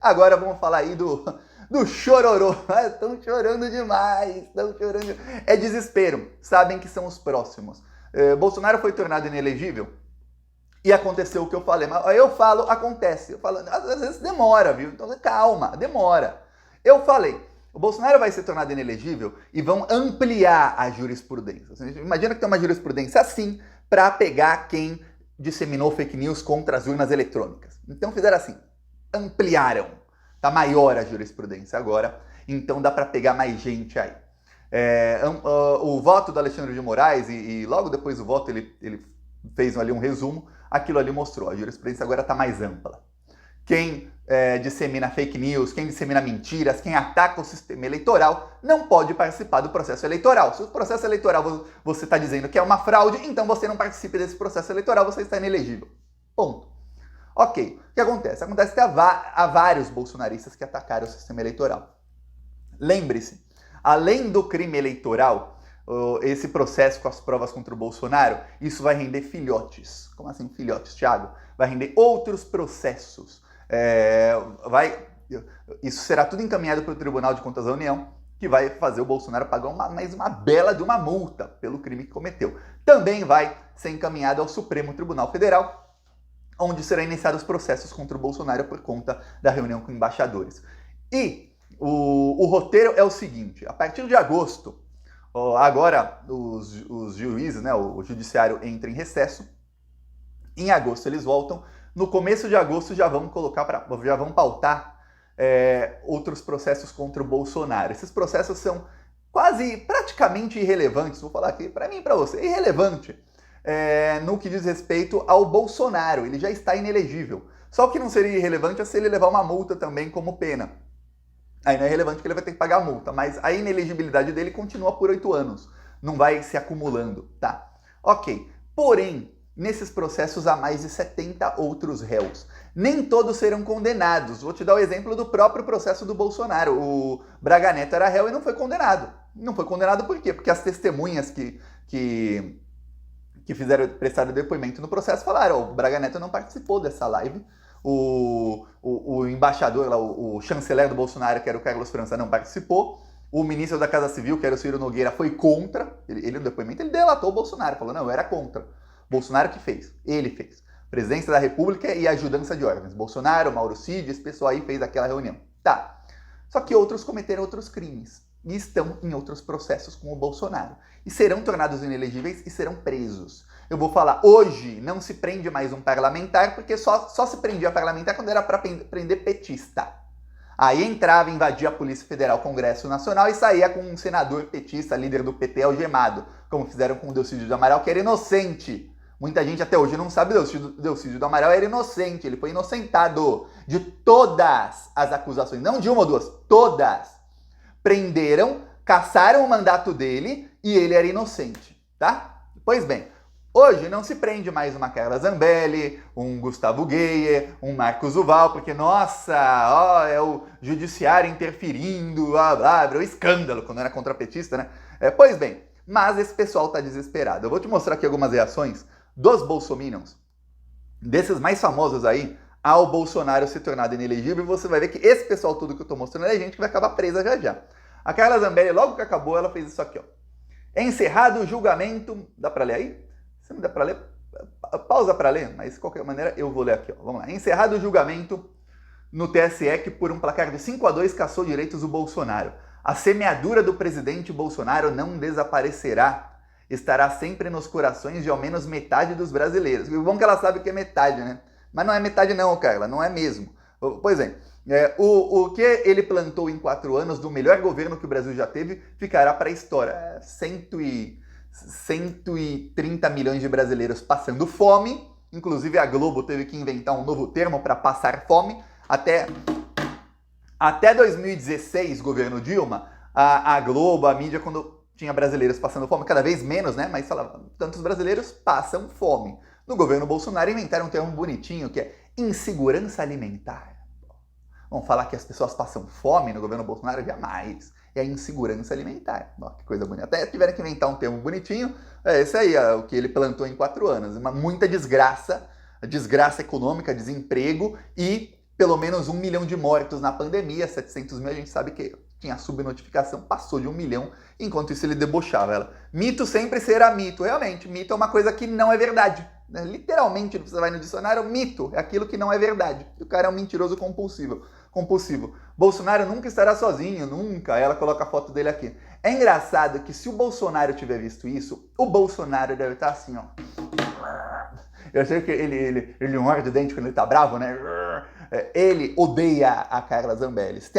Agora vamos falar aí do chororô. Estão chorando demais, estão chorando. É desespero, sabem que são os próximos. Bolsonaro foi tornado inelegível e aconteceu o que eu falei. Mas eu falo, acontece. Eu falo, às vezes demora, viu? Então calma, demora. Eu falei, o Bolsonaro vai ser tornado inelegível e vão ampliar a jurisprudência. Imagina que tem uma jurisprudência assim para pegar quem disseminou fake news contra as urnas eletrônicas. Então fizeram assim, ampliaram. Tá maior a jurisprudência agora, então dá para pegar mais gente aí. O voto do Alexandre de Moraes, e logo depois do voto ele fez ali um resumo, aquilo ali mostrou, a jurisprudência agora está mais ampla. Quem dissemina fake news, quem dissemina mentiras, quem ataca o sistema eleitoral, não pode participar do processo eleitoral. Se o processo eleitoral você está dizendo que é uma fraude, então você não participe desse processo eleitoral, você está inelegível. Ponto. Ok, o que acontece? Acontece que há vários bolsonaristas que atacaram o sistema eleitoral. Lembre-se, além do crime eleitoral, esse processo com as provas contra o Bolsonaro, isso vai render filhotes. Como assim filhotes, Thiago? Vai render outros processos. Isso será tudo encaminhado para o Tribunal de Contas da União, que vai fazer o Bolsonaro pagar mais uma bela de uma multa pelo crime que cometeu. Também vai ser encaminhado ao Supremo Tribunal Federal, onde serão iniciados processos contra o Bolsonaro por conta da reunião com embaixadores. E o roteiro é o seguinte, a partir de agosto, agora os juízes, né, o judiciário entra em recesso, em agosto eles voltam, no começo de agosto já vão pautar outros processos contra o Bolsonaro. Esses processos são praticamente irrelevantes, vou falar aqui para mim e para você, irrelevante. No que diz respeito ao Bolsonaro, ele já está inelegível. Só que não seria irrelevante se ele levar uma multa também como pena. Aí não é relevante que ele vai ter que pagar a multa, mas a inelegibilidade dele continua por 8 anos. Não vai se acumulando, tá? Ok. Porém, nesses processos há mais de 70 outros réus. Nem todos serão condenados. Vou te dar o exemplo do próprio processo do Bolsonaro. O Braga Neto era réu e não foi condenado. Não foi condenado por quê? Porque as testemunhas que prestaram depoimento no processo falaram, o Braga Neto não participou dessa live, o embaixador, lá, o chanceler do Bolsonaro, que era o Carlos França, não participou, o ministro da Casa Civil, que era o Ciro Nogueira, foi contra, ele no depoimento, ele delatou o Bolsonaro, falou, não, eu era contra. Bolsonaro que fez, ele fez. Presidência da República e ajudança de órgãos. Bolsonaro, Mauro Cid, esse pessoal aí fez aquela reunião. Tá. Só que outros cometeram outros crimes e estão em outros processos com o Bolsonaro. E serão tornados inelegíveis e serão presos. Eu vou falar, hoje não se prende mais um parlamentar, porque só se prendia parlamentar quando era para prender petista. Aí entrava, invadia a Polícia Federal, Congresso Nacional e saía com um senador petista, líder do PT, algemado, como fizeram com o Delcídio do Amaral, que era inocente. Muita gente até hoje não sabe, Delcídio do Amaral era inocente, ele foi inocentado de todas as acusações, não de uma ou duas, todas. Prenderam, cassaram o mandato dele e ele era inocente, tá? Pois bem, hoje não se prende mais uma Carla Zambelli, um Gustavo Geyer, um Marcos Duval, porque, nossa, é o judiciário interferindo, blá, blá, blá, o escândalo, quando era contrapetista, né? Pois bem, mas esse pessoal tá desesperado. Eu vou te mostrar aqui algumas reações dos bolsominions, desses mais famosos aí, ao Bolsonaro se tornado inelegível, e você vai ver que esse pessoal tudo que eu tô mostrando é gente que vai acabar presa já já. A Carla Zambelli, logo que acabou, ela fez isso aqui, ó. Encerrado o julgamento... Dá pra ler aí? Se não dá pra ler, pausa pra ler, mas de qualquer maneira eu vou ler aqui, ó. Vamos lá. Encerrado o julgamento no TSE, que por um placar de 5-2 cassou direitos do Bolsonaro. A semeadura do presidente Bolsonaro não desaparecerá. Estará sempre nos corações de ao menos metade dos brasileiros. O bom é que ela sabe que é metade, né? Mas não é metade não, Carla, não é mesmo. Pois é, o que ele plantou em 4 anos do melhor governo que o Brasil já teve ficará para a história. 130 milhões de brasileiros passando fome. Inclusive a Globo teve que inventar um novo termo para passar fome. Até 2016, governo Dilma, a Globo, a mídia, quando tinha brasileiros passando fome, cada vez menos, né? Mas falava, tantos brasileiros passam fome. No governo Bolsonaro inventaram um termo bonitinho que é insegurança alimentar. Vamos falar que as pessoas passam fome no governo Bolsonaro? Jamais. É a insegurança alimentar. Ó, que coisa bonita. Até tiveram que inventar um termo bonitinho. É esse aí, o que ele plantou em 4 anos. Muita desgraça econômica, desemprego e pelo menos 1 milhão de mortos na pandemia, 700 mil a gente sabe que tinha subnotificação, passou de 1 milhão, enquanto isso ele debochava ela. Mito sempre será mito, realmente, mito é uma coisa que não é verdade. Né? Literalmente, você vai no dicionário, mito é aquilo que não é verdade. E o cara é um mentiroso compulsivo. Bolsonaro nunca estará sozinho, nunca. Ela coloca a foto dele aqui. É engraçado que se o Bolsonaro tiver visto isso, o Bolsonaro deve estar assim, ó. Eu sei que ele morde o dente quando ele tá bravo, né? Ele odeia a Carla Zambelli. Se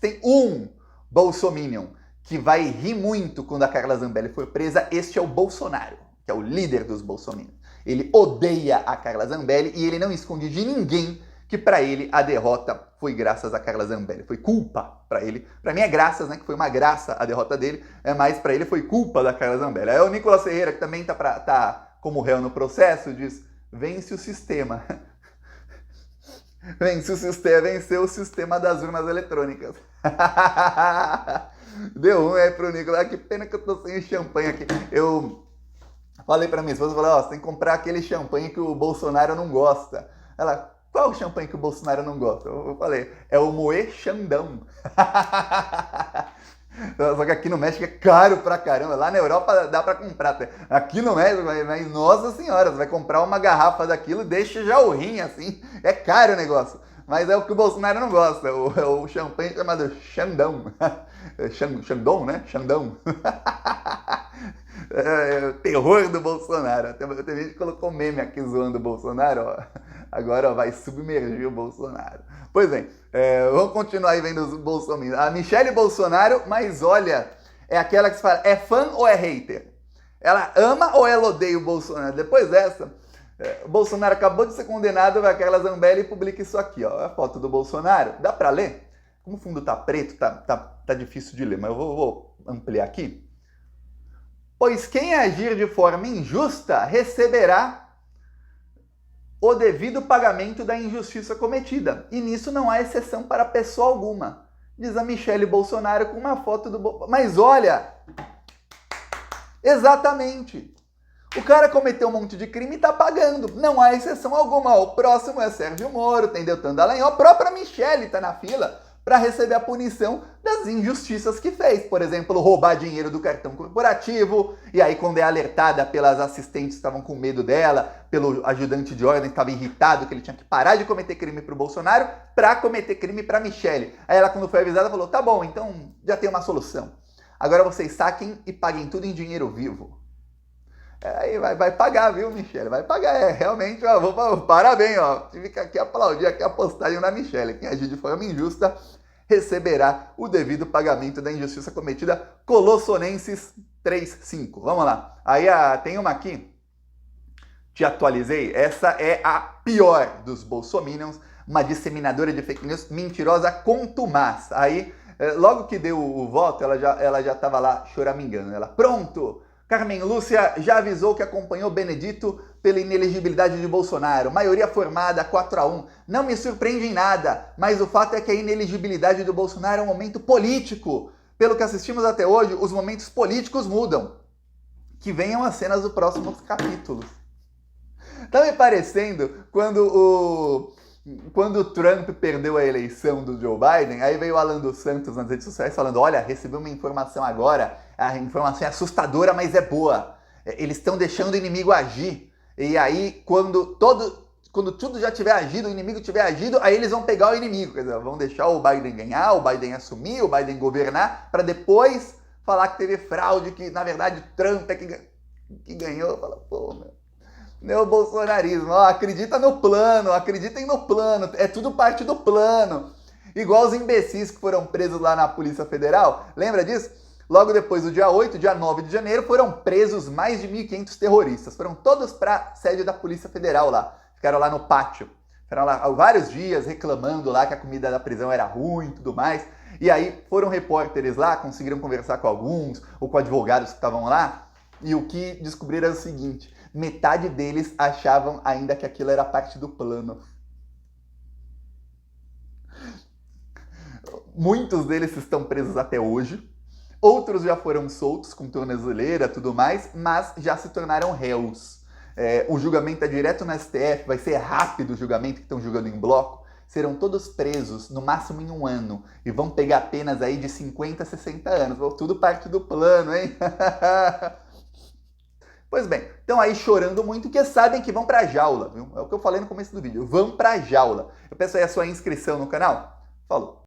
tem um bolsominion que vai rir muito quando a Carla Zambelli for presa, este é o Bolsonaro, que é o líder dos bolsominions. Ele odeia a Carla Zambelli e ele não esconde de ninguém que para ele a derrota foi graças a Carla Zambelli. Foi culpa para ele. Para mim é graças, né? Que foi uma graça a derrota dele, mas para ele foi culpa da Carla Zambelli. Aí o Nicolas Ferreira, que também tá como réu no processo, diz: vence o sistema. Venceu o sistema das urnas eletrônicas. Deu pro Nicolas. Que pena que eu tô sem champanhe aqui. Eu falei pra minha esposa, falei, você tem que comprar aquele champanhe que o Bolsonaro não gosta. Ela, qual o champanhe que o Bolsonaro não gosta? Eu falei, é o Moët Chandon. Só que aqui no México é caro pra caramba. Lá na Europa dá pra comprar. Aqui no México, mas nossa senhora, você vai comprar uma garrafa daquilo e deixa já o rim assim. É caro o negócio. Mas é o que o Bolsonaro não gosta. O champanhe chamado Chandon. Chandon, né? Chandon. É o terror do Bolsonaro. Tem gente que colocou meme aqui zoando o Bolsonaro. Ó. Agora vai submergir o Bolsonaro. Pois bem, vamos continuar aí vendo os bolsominions. A Michelle Bolsonaro, mas olha, é aquela que se fala, é fã ou é hater? Ela ama ou ela odeia o Bolsonaro? Depois dessa, o Bolsonaro acabou de ser condenado, vai aquela Zambelli e publica isso aqui, ó. A foto do Bolsonaro. Dá pra ler? Como o fundo tá preto, tá difícil de ler, mas eu vou ampliar aqui. Pois quem agir de forma injusta receberá o devido pagamento da injustiça cometida. E nisso não há exceção para pessoa alguma. Diz a Michelle Bolsonaro com uma foto do Bolsonaro. Mas olha, exatamente. O cara cometeu um monte de crime e tá pagando. Não há exceção alguma. O próximo é Sérgio Moro, tem Deltan Dallagnol. A própria Michelle tá na fila para receber a punição das injustiças que fez. Por exemplo, roubar dinheiro do cartão corporativo, e aí quando é alertada pelas assistentes que estavam com medo dela, pelo ajudante de ordem que estava irritado, que ele tinha que parar de cometer crime para o Bolsonaro, para cometer crime para Michelle. Aí ela, quando foi avisada, falou, tá bom, então já tem uma solução. Agora vocês saquem e paguem tudo em dinheiro vivo. Aí vai pagar, viu, Michelle? Vai pagar, realmente, ó, parabéns, ó. Tive que aqui aplaudir aqui a postagem da Michelle. Quem agir de forma injusta receberá o devido pagamento da injustiça cometida. Colossonenses 3:5. Vamos lá. Aí tem uma aqui, te atualizei. Essa é a pior dos bolsominions, uma disseminadora de fake news mentirosa contumaz. Aí, logo que deu o voto, ela já estava lá choramingando. Ela, pronto! Carmen Lúcia já avisou que acompanhou Benedito pela inelegibilidade de Bolsonaro. Maioria formada, 4-1. Não me surpreende em nada, mas o fato é que a inelegibilidade do Bolsonaro é um momento político. Pelo que assistimos até hoje, os momentos políticos mudam. Que venham as cenas dos próximos capítulos. Tá me parecendo quando o Trump perdeu a eleição do Joe Biden, aí veio o Alan dos Santos nas redes sociais falando, olha, recebi uma informação agora, a informação é assustadora, mas é boa. Eles estão deixando o inimigo agir. E aí, quando tudo já tiver agido, o inimigo tiver agido, aí eles vão pegar o inimigo. Quer dizer, vão deixar o Biden ganhar, o Biden assumir, o Biden governar, para depois falar que teve fraude, que na verdade Trump é que ganhou. Fala, pô, meu bolsonarismo, ó, acredita no plano, acreditem no plano, é tudo parte do plano. Igual os imbecis que foram presos lá na Polícia Federal, lembra disso? Logo depois do dia 8, dia 9 de janeiro, foram presos mais de 1.500 terroristas. Foram todos para a sede da Polícia Federal lá. Ficaram lá no pátio. Ficaram lá há vários dias reclamando lá que a comida da prisão era ruim e tudo mais. E aí foram repórteres lá, conseguiram conversar com alguns, ou com advogados que estavam lá. E o que descobriram é o seguinte, metade deles achavam ainda que aquilo era parte do plano. Muitos deles estão presos até hoje. Outros já foram soltos com tornozeleira e tudo mais, mas já se tornaram réus. O julgamento é direto no STF, vai ser rápido o julgamento, que estão julgando em bloco. serão todos presos no máximo em 1 ano e vão pegar penas aí de 50 a 60 anos. Tudo parte do plano, hein? Pois bem, estão aí chorando muito porque sabem que vão pra jaula, viu? É o que eu falei no começo do vídeo, vão pra jaula. Eu peço aí a sua inscrição no canal. Falou!